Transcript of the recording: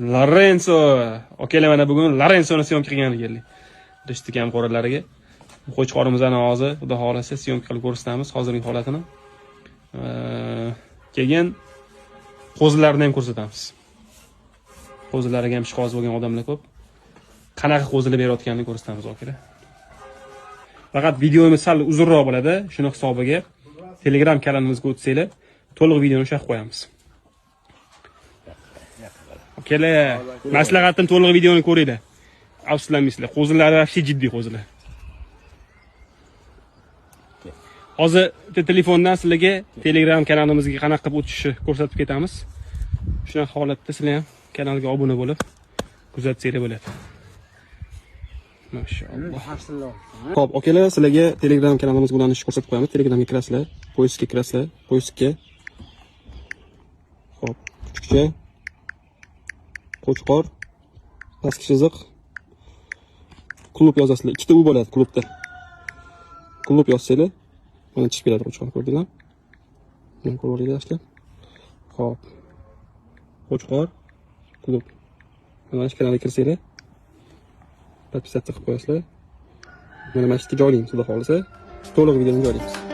Lorenzo. Okalar mana bugun Lorenzoni syomka qilgan ekanlik. Rishti ham qo'ralariga. Qo'chqorimizni hozir xudo xolasa syomka qilib ko'rsatamiz hozirgi holatini. Keyin qo'zilarni ham ko'rsatamiz. Qo'zilariga ham ishqoz bo'lgan odamlar ko'p. Qanaqa qo'zilar berayotganini ko'rsatamiz okalar. Faqat videomiz sal uzunroq bo'ladi, shuni hisobiga Telegram kanalimizga o'tsanglar, to'liq videoni ushlab qo'yamiz. Okalar, maslahatim to'liq videoni ko'ringlar. Afsuslanmaysizlar. Qo'zilar вообще jiddiy qo'zilar. Hozir telefondan sizlarga Telegram kanalimizga qanaqa qilib o'tishni ko'rsatib ketamiz. Shunaqa holatda sizlar ham kanalga obuna bo'lib kuzatsanglar bo'ladi. Mashalloh. Xo'p, okalar, sizlarga Telegram kanalimizga ulanishni ko'rsatib qo'yamiz. Telegramga kirasizlar, poyezga kirasizlar, poyezga. Xo'p, kuchukcha, qo'chqor, pastki chiziq, klub yozasizlar. Ikkita u bo'ladi klubda. Klub yozsanglar, mana chiqib keladi qo'chqor, ko'rdinglar? Men ko'ryapsizlar. Xo'p. Qo'chqor, klub. Mana shu kanalga kirsanglar, podpisatsiya qilib qo'yasizlar. Mana mana shu yerga joylaymiz, xudo xolisa. To'liq videoni joylaymiz.